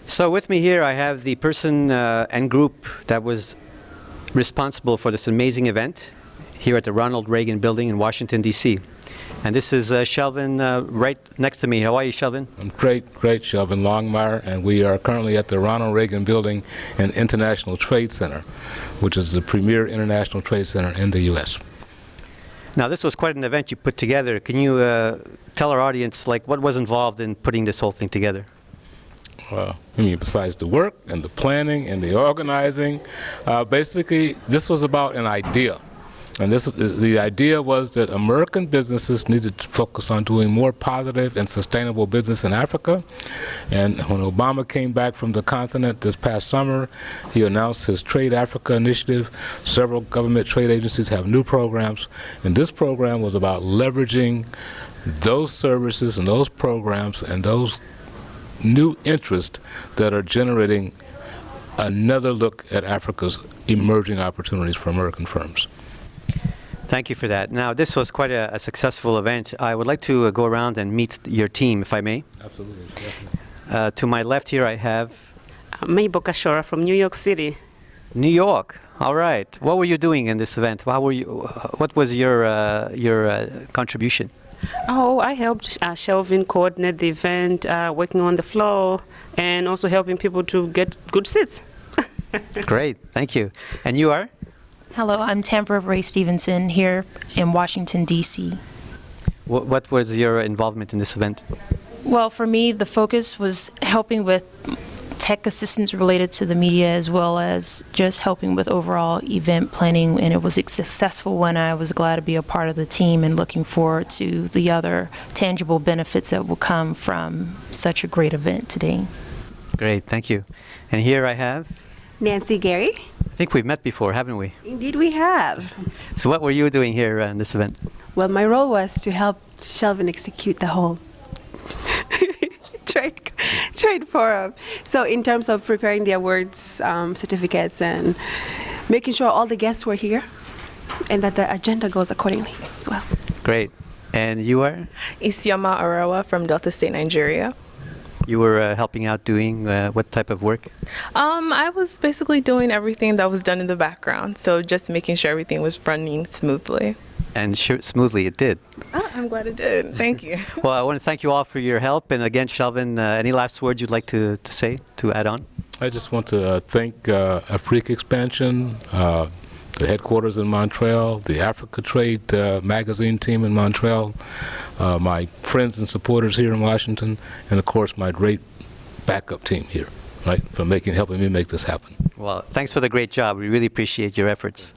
So with me here I have the person and group that was responsible for this amazing event here at the Ronald Reagan building in Washington, D.C. And this is Shelvin right next to me. How are you, Shelvin? I'm great, Shelvin Longmire, and we are currently at the Ronald Reagan Building and International Trade Center, which is the premier international trade center in the U.S. Now, this was quite an event you put together. Can you tell our audience, like, what was involved in putting this whole thing together? Besides the work and the planning and the organizing, basically, this was about an idea. And the idea was that American businesses needed to focus on doing more positive and sustainable business in Africa. And when Obama came back from the continent this past summer, he announced his Trade Africa initiative. Several government trade agencies have new programs. And this program was about leveraging those services and those programs and those new interests that are generating another look at Africa's emerging opportunities for American firms. Thank you for that. Now, this was quite a successful event. I would like to go around and meet your team, if I may. Absolutely. To my left here, I have Mabel Kashora from New York City. New York. All right. What were you doing in this event? How were you? What was your contribution? Oh, I helped Shelvin coordinate the event, working on the floor, and also helping people to get good seats. Great. Thank you. And you are? Hello, I'm Tamara Ray Stevenson here in Washington, D.C. What was your involvement in this event? Well, for me, the focus was helping with tech assistance related to the media, as well as just helping with overall event planning, and it was a successful one. I was glad to be a part of the team and looking forward to the other tangible benefits that will come from such a great event today. Great, thank you. And here I have Nancy Gary. I think we've met before, haven't we? Indeed we have. So what were you doing here in this event? Well, my role was to help Shelvin execute the whole trade forum. So in terms of preparing the awards certificates and making sure all the guests were here and that the agenda goes accordingly as well. Great. And you are? Isioma Arawa from Delta State, Nigeria. You were helping out doing what type of work? I was basically doing everything that was done in the background, so just making sure everything was running smoothly. And smoothly it did. Oh, I'm glad it did. Thank you. Well, I want to thank you all for your help. And again, Shelvin, any last words you'd like to say, to add on? I just want to thank Afrique Expansion, the headquarters in Montreal, the Africa Trade magazine team in Montreal, my friends and supporters here in Washington, and of course my great backup team here, right, for helping me make this happen. Well, thanks for the great job. We really appreciate your efforts.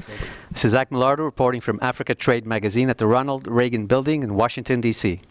This is Zach Millardo reporting from Africa Trade magazine at the Ronald Reagan building in Washington, D.C.